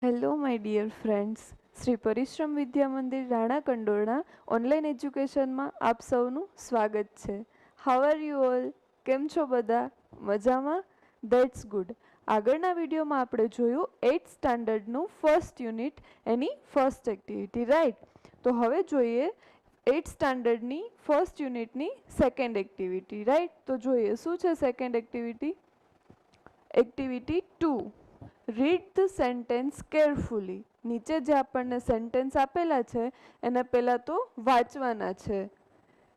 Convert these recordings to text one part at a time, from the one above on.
Hello my dear friends, Shri Parishram Vidya મંદિર Rana Kandorana online એજ્યુકેશનમાં આપ સૌનું સ્વાગત છે. How are you all? કેમ છો બધા? મજામાં? That's good. આગળના વિડીયોમાં આપણે જોયું 8th સ્ટાન્ડર્ડનું ફર્સ્ટ યુનિટ, એની ફર્સ્ટ એક્ટિવિટી, રાઈટ? તો હવે જોઈએ 8th સ્ટાન્ડર્ડની ફર્સ્ટ યુનિટની સેકન્ડ એક્ટિવિટી, રાઈટ? તો જોઈએ શું છે second activity. Activity 2, read the sentence carefully. નીચે જે આપણને સેન્ટેન્સ આપેલા છે એને પહેલા તો વાંચવાના છે.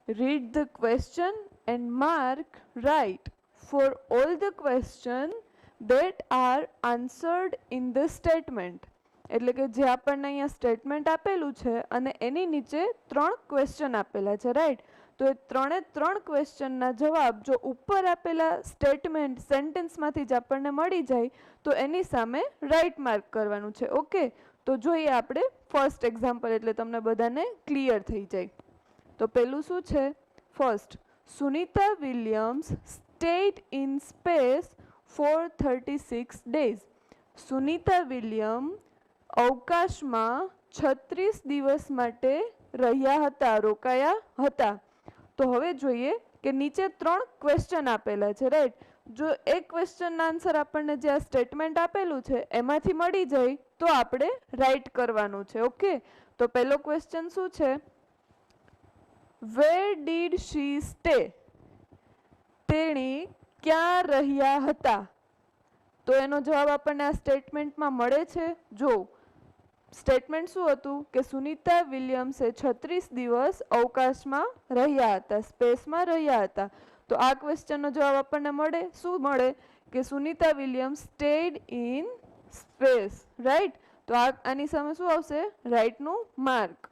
Read the question and mark right for all the question that are answered in the statement. એટલે કે જે આપણને અહીંયા સ્ટેટમેન્ટ આપેલું છે અને એની નીચે 3 ક્વેશ્ચન આપેલા છે, રાઈટ? તો એ 3 ક્વેશ્ચનના જવાબ જો ઉપર આપેલા સ્ટેટમેન્ટ સેન્ટેન્સમાંથી જ આપણને મળી જાય તો એની સામે રાઈટ માર્ક કરવાનું છે. ઓકે, તો જોઈએ આપણે ફર્સ્ટ એક્ઝામ્પલ, એટલે તમને બધાને ક્લિયર થઈ જાય. તો પેલું શું છે? First, Sunita Williams stayed in space for 36 days. Sunita William અવકાશમાં 36 દિવસ માટે રહ્યા હતા, રોકાયા હતા. તો હવે જોઈએ કે નીચે 3 ક્વેશ્ચન આપેલા છે, રાઈટ? જો એક ક્વેશ્ચનના આન્સર આપણને જે આ સ્ટેટમેન્ટ આપેલું છે એમાંથી મળી જાય તો આપણે રાઈટ કરવાનું છે. ઓકે, તો પહેલો ક્વેશ્ચન શું છે? Where did she stay? તેણી ક્યાં રહ્યા હતા? તો એનો જવાબ આપણને આ સ્ટેટમેન્ટમાં મળે છે. જો સ્ટેટમેન્ટ શું હતું કે સુનિતા વિલિયમ્સે 36 દિવસ અવકાશમાં રહ્યા હતા, સ્પેસમાં રહ્યા હતા. તો આ ક્વેશ્ચનનો જવાબ આપણને મળે. શું મળે? કે Sunita Williams stayed in space, right? તો આની સામે શું આવશે? રાઈટનું માર્ક.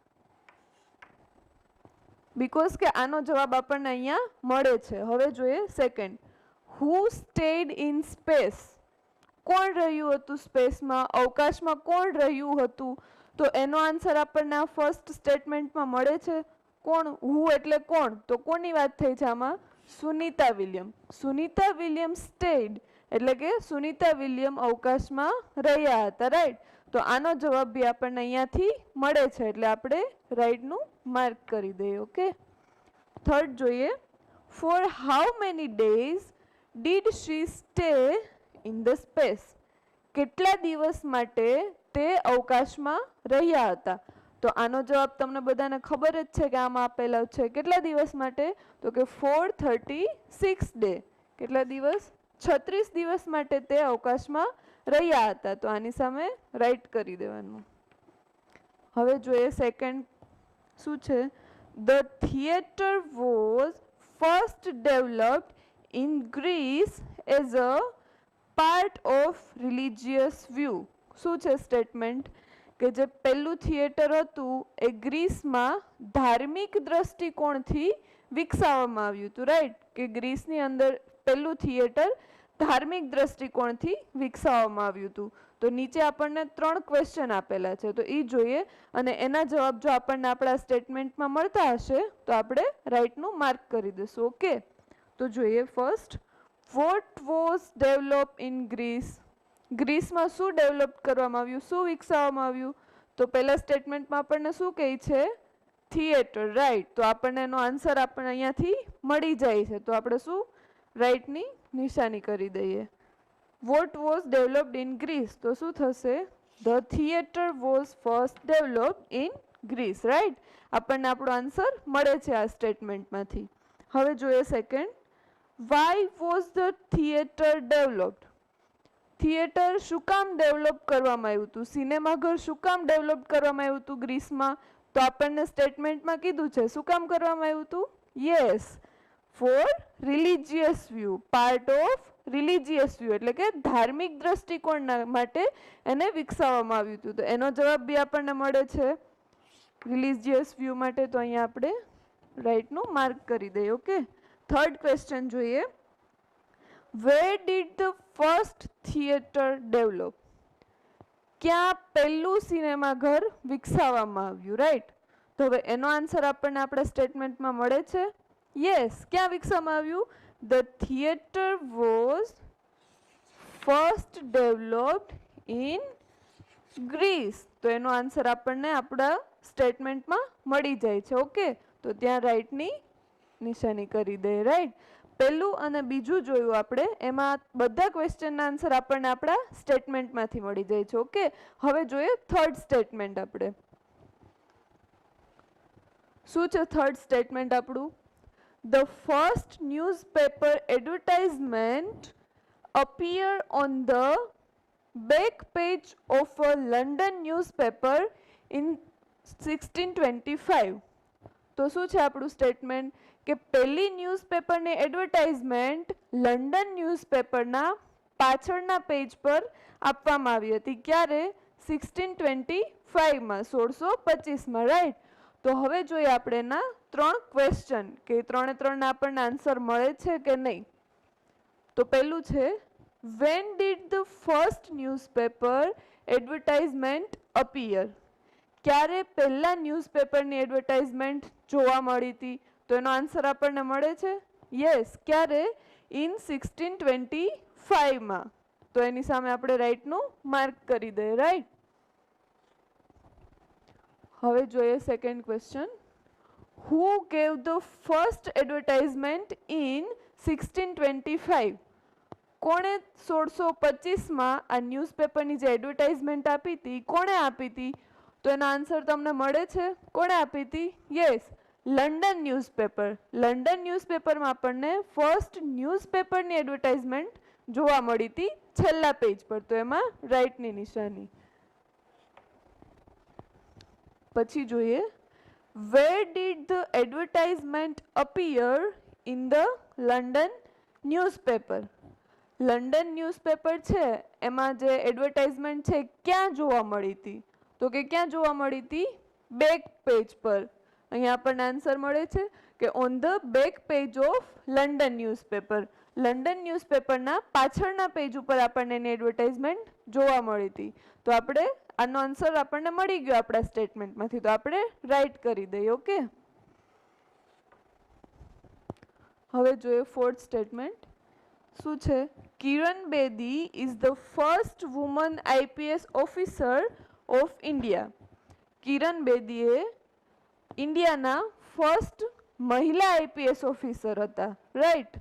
બીકોઝ કે આનો જવાબ આપણને અહીંયા મળે છે. હવે જોઈએ second, who stayed in space? કોણ રહ્યું હતું સ્પેસમાં, અવકાશમાં કોણ રહ્યું હતું? તો એનો આન્સર આપણને આ ફર્સ્ટ સ્ટેટમેન્ટમાં મળે છે. કોણ? હુ એટલે કોણ? તો કોની વાત થઈ છે આમાં? Sunita William. Sunita William stayed એટલે કે સુનિતા વિલિયમ અવકાશમાં રહ્યા હતા, રાઈટ? તો આનો જવાબ બી આપણને અહીંયાથી મળે છે, એટલે આપણે રાઈટનું માર્ક કરી દઈએ. ઓકે, થર્ડ જોઈએ, for how many days did she stay in the space? કેટલા દિવસ માટે તે અવકાશમાં રહ્યા હતા? તો આનો જવાબ તમને બધાને ખબર જ છે કે આમાં આપેલો છે. કેટલા દિવસ માટે? તો કે 436 ડે. કેટલા દિવસ? 36 દિવસ માટે તે અવકાશમાં રહ્યા હતા. તો આની સામે રાઈટ કરી દેવાનું. હવે જોઈએ સેકન્ડ શું છે? The theatre was first developed in Greece as a part of religious view. શું છે સ્ટેટમેન્ટ? કે જે પહેલું થિયેટર હતું એ ગ્રીસમાં ધાર્મિક દ્રષ્ટિકોણથી વિકસાવવામાં આવ્યું હતું, રાઈટ? કે ગ્રીસની અંદર પહેલું થિયેટર ધાર્મિક દ્રષ્ટિકોણથી વિકસાવવામાં આવ્યું હતું. તો નીચે આપણને 3 ક્વેશ્ચન આપેલા છે, તો એ જોઈએ અને એના જવાબ જો આપણને આપણા સ્ટેટમેન્ટમાં મળતા હશે તો આપણે રાઈટનું માર્ક કરી દઈશું. ઓકે, તો જોઈએ first, what was develop in Greece? ગ્રીસમાં શું ડેવલપ કરવામાં આવ્યું, શું વિકસાવવામાં આવ્યું? તો પહેલા સ્ટેટમેન્ટમાં આપણને શું કહે છે? Theatre, right? તો આપણને એનો આન્સર આપણને અહીંયાથી મળી જાય છે, તો આપણે શું રાઈટની નિશાની કરી દઈએ. What was developed in Greece, તો શું થશે? The theatre was first developed in Greece, right? આપણને આપણો આન્સર મળે છે આ સ્ટેટમેન્ટમાંથી. હવે જોઈએ second, why was the theatre developed? Theatre શું કામ ડેવલપ કરવામાં આવ્યું હતું? સિનેમાઘર શું કામ ડેવલપ કરવામાં આવ્યું હતું ગ્રીસમાં? તો આપણને સ્ટેટમેન્ટમાં કીધું છે શું કામ કરવામાં આવ્યું હતું? Yes, for religious view, part of religious view એટલે કે ધાર્મિક દ્રષ્ટિકોણ માટે એને વિકસાવવામાં આવ્યું હતું. તો એનો જવાબ બી આપણને મળે છે રિલિજિયસ વ્યૂ માટે. તો અહીંયા આપણે રાઈટનું માર્ક કરી દઈએ. ઓકે, થર્ડ ક્વેશ્ચન જોઈએ, where did the first theatre develop? ક્યાં પહેલું સિનેમાઘર વિકસાવવામાં આવ્યું, રાઈટ? તો હવે એનો આન્સર આપણને આપણા સ્ટેટમેન્ટમાં મળે છે. યસ, ક્યાં વિકસાવવામાં આવ્યું? The theatre was first developed in Greece. તો એનો આન્સર આપણને આપણા સ્ટેટમેન્ટમાં મળી જાય છે. ઓકે, તો ત્યાં રાઈટની નિશાની કરી દે. રાઈટ, પહેલું અને બીજું જોયું આપણે, એમાં બધા ક્વેશ્ચનના આન્સર આપણને આપણા સ્ટેટમેન્ટમાંથી મળી જાય છે. ઓકે, હવે જોઈએ થર્ડ સ્ટેટમેન્ટ. આપણે શું છે થર્ડ સ્ટેટમેન્ટ આપણું? The first newspaper advertisement appear on the back page of a London newspaper in 1625. તો શું છે આપણું સ્ટેટમેન્ટ? કે પહેલી ન્યૂઝપેપરની એડવર્ટાઇઝમેન્ટ લંડન ન્યૂઝપેપરના પાછળના પેજ પર આપવામાં આવી હતી. ક્યારે? 1625માં, 1625માં. રાઈટ. તો હવે જોઈએ આપણે એના ત્રણ ક્વેશ્ચન કે ત્રણે ત્રણના આપણને આન્સર મળે છે કે નહીં. તો પહેલું છે, when did the first newspaper advertisement appear? ક્યારે પહેલા ન્યૂઝપેપરની એડવર્ટાઇઝમેન્ટ જોવા મળી હતી? તો એનો આન્સર આપણને મળે છે યસ. ક્યારે? ઇન 1625માં. તો એની સામે આપણે રાઈટનું માર્ક કરી દઈએ. રાઈટ. હવે જોઈએ second question. Who gave the first advertisement in 1625? કોણે 1625માં આ ન્યૂઝપેપરની જે એડવર્ટાઇઝમેન્ટ આપી હતી, કોણે આપી હતી? તો એનો આન્સર તમને મળે છે. કોણે આપી હતી? Yes, London newspaper. લંડન ન્યૂઝપેપરમાં આપણને ફર્સ્ટ ન્યૂઝપેપરની એડવર્ટાઇઝમેન્ટ જોવા મળી હતી છેલ્લા પેજ પર. તો એમાં રાઈટની નિશાની. પછી જોઈએ, where did the advertisement appear in the London newspaper? London newspaper છે એમાં જે એડવર્ટાઇઝમેન્ટ છે ક્યાં જોવા મળી હતી? તો કે ક્યાં જોવા મળી હતી? બેક પેજ પર. અહીંયા આપણને આન્સર મળે છે કે on the back page of London newspaper. London ન્યૂઝપેપરના પાછળના પેજ ઉપર આપણને એની એડવર્ટાઇઝમેન્ટ જોવા મળી હતી. તો આપણે આનો આન્સર આપણને મળી ગયો આપણા સ્ટેટમેન્ટમાંથી. તો આપણે રાઈટ કરી દઈએ. ઓકે, હવે જોઈએ ફોર્થ સ્ટેટમેન્ટ. શું છે? Kiran Bedi is the first woman IPS officer of India. Kiran Bedi એ ઇન્ડિયાના ફર્સ્ટ મહિલા આઈપીએસ ઓફિસર હતા. રાઈટ.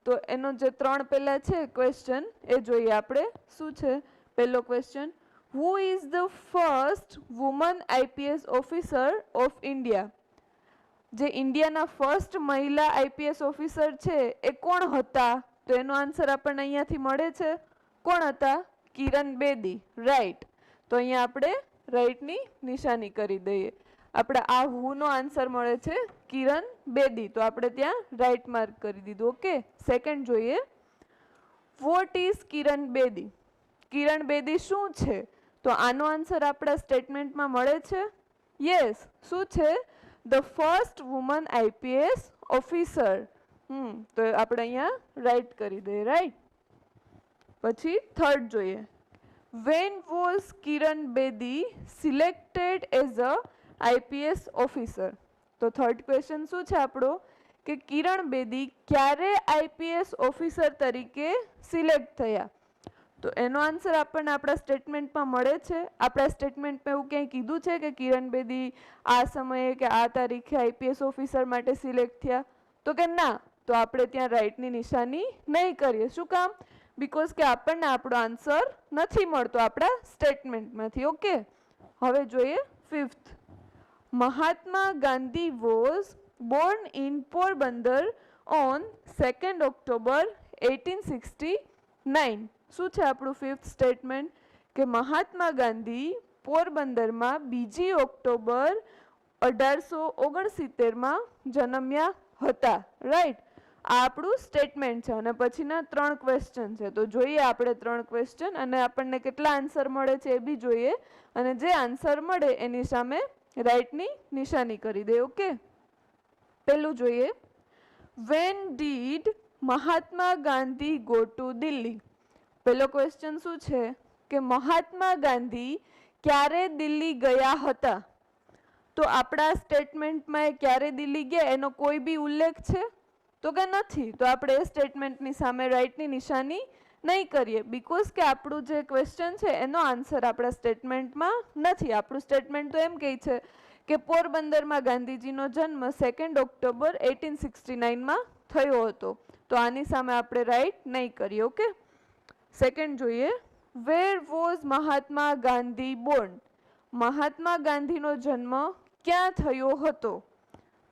તો એનો જે ત્રણ પહેલા છે ક્વેશ્ચન એ જોઈએ આપણે. શું છે પહેલો question? Who is the first woman IPS officer of India? જે ઇન્ડિયાના ફર્સ્ટ મહિલા આઈપીએસ ઓફિસર છે એ કોણ હતા? તો એનો આન્સર આપણને અહીંયાથી મળે છે. કોણ હતા? કિરણ બેદી. રાઈટ. તો અહીંયા આપણે રાઈટની નિશાની કરી દઈએ. આપણે આ હુનો આન્સર મળે છે કિરણ બેદી. તો આપણે ત્યાં રાઈટ માર્ક કરી દીધું. ઓકે, સેકન્ડ જોઈએ, વોટ ઇઝ કિરણ બેદી? કિરણ બેદી શું છે? તો આનો આન્સર આપણા સ્ટેટમેન્ટમાં મળે છે યસ. શું છે? The first woman IPS officer. તો આપણે અહીંયા રાઈટ કરી દઈએ. રાઈટ. પછી થર્ડ જોઈએ, when was Kiran Bedi selected as a IPS officer? તો થર્ડ ક્વેશ્ચન શું છે આપણો? કે કિરણ બેદી ક્યારે આઈપીએસ ઓફિસર તરીકે સિલેક્ટ થયા? તો એનો આન્સર આપણને આપણા સ્ટેટમેન્ટમાં મળે છે. આપણા સ્ટેટમેન્ટમાં એવું ક્યાંય કીધું છે કે કિરણ બેદી આ સમયે કે આ તારીખે આઈપીએસ ઓફિસર માટે સિલેક્ટ થયા? તો કે ના. તો આપણે ત્યાં રાઈટની નિશાની નહીં કરીએ. શું કામ? બીકોઝ કે આપણને આપણો આન્સર નથી મળતો આપણા સ્ટેટમેન્ટમાંથી. ઓકે, હવે જોઈએ fifth. Mahatma Gandhi was Born in Porbandar on 2 October 1869. શું છે આપણું ફિફ્થ સ્ટેટમેન્ટ? કે મહાત્મા ગાંધી પોરબંદરમાં 2 ઓક્ટોબર 1869માં જન્મ્યા હતા. રાઈટ. આ આપણું સ્ટેટમેન્ટ છે અને પછીના ત્રણ ક્વેશ્ચન છે. તો જોઈએ આપણે ત્રણ ક્વેશ્ચન અને આપણને કેટલા આન્સર મળે છે એ બી જોઈએ. અને જે આન્સર મળે એની સામે રાઈટની નિશાની કરી દે. ઓકે, પહેલું જોઈએ, when did Mahatma Gandhi go to Delhi? પહેલો ક્વેશ્ચન શું છે? કે મહાત્મા ગાંધી ક્યારે દિલ્હી ગયા હતા? તો આપણા સ્ટેટમેન્ટમાં ક્યારે દિલ્હી ગયા એનો કોઈ બી ઉલ્લેખ છે? તો કે નથી. તો આપણે એ સ્ટેટમેન્ટની સામે રાઈટની નિશાની નહીં કરીએ બીકોઝ કે આપણું જે ક્વેશ્ચન છે એનો આન્સર આપણા સ્ટેટમેન્ટમાં નથી. આપણું સ્ટેટમેન્ટ તો એમ કહે છે કે પોરબંદરમાં ગાંધીજીનો જન્મ 2 ઓક્ટોબર 1869માં થયો હતો. તો આની સામે આપણે રાઈટ નહીં કરીએ. ઓકે, સેકન્ડ જોઈએ. Where was Mahatma Gandhi born? Mahatma ગાંધીનો જન્મ ક્યાં થયો હતો?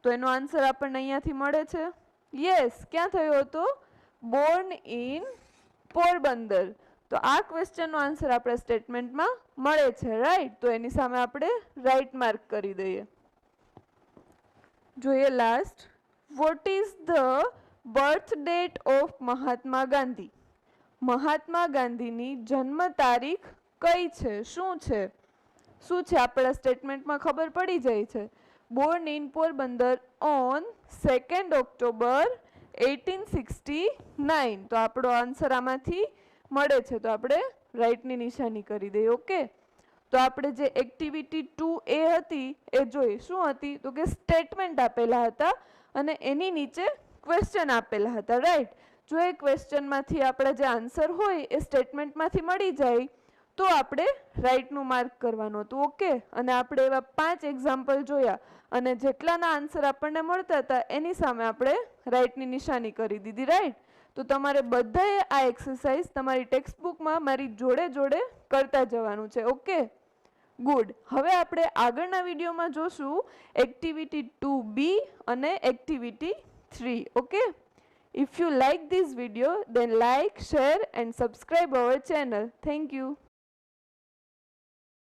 તો એનો આન્સર આપણને અહીંયાથી મળે છે. યસ, ક્યાં થયો હતો? Born in Porbandar. તો આ ક્વેશ્ચનનો આન્સર આપણા સ્ટેટમેન્ટમાં મળે છે, રાઈટ. તો એની સામે આપણે રાઈટ માર્ક કરી દઈએ. જોઈએ last. What is the birth date of Mahatma Gandhi? Mahatma ગાંધીની જન્મ તારીખ કઈ છે? શું છે? શું છે આપણા સ્ટેટમેન્ટમાં ખબર પડી જાય છે. Born in Porbandar on 2 October 1869. તો આપણો આન્સર આમાંથી મળે છે. તો આપણે રાઈટની નિશાની કરી દઈએ. ઓકે, તો આપણે જે એક્ટિવિટી 2A હતી એ જોઈ. શું હતી? તો કે સ્ટેટમેન્ટ આપેલા હતા અને એની નીચે ક્વેશ્ચન આપેલા હતા, રાઈટ. જો એ ક્વેશ્ચનમાંથી આપણે જે આન્સર હોય એ સ્ટેટમેન્ટમાંથી મળી જાય તો આપણે રાઈટનું માર્ક કરવાનું હતું. ઓકે, અને આપણે એવા 5 એક્ઝામ્પલ જોયા અને જેટલાના આન્સર આપણને મળતા હતા એની સામે આપણે રાઈટની નિશાની કરી દીધી, રાઈટ. તો તમારે બધાએ આ એક્સરસાઇઝ તમારી ટેક્સ્ટબુકમાં મારી જોડે જોડે કરતા જવાનું છે. Okay, good. હવે આપણે આગળના વિડીયોમાં જોશું એક્ટિવિટી 2B અને activity 3. Okay, if you like this video then like, share and subscribe our channel. Thank you.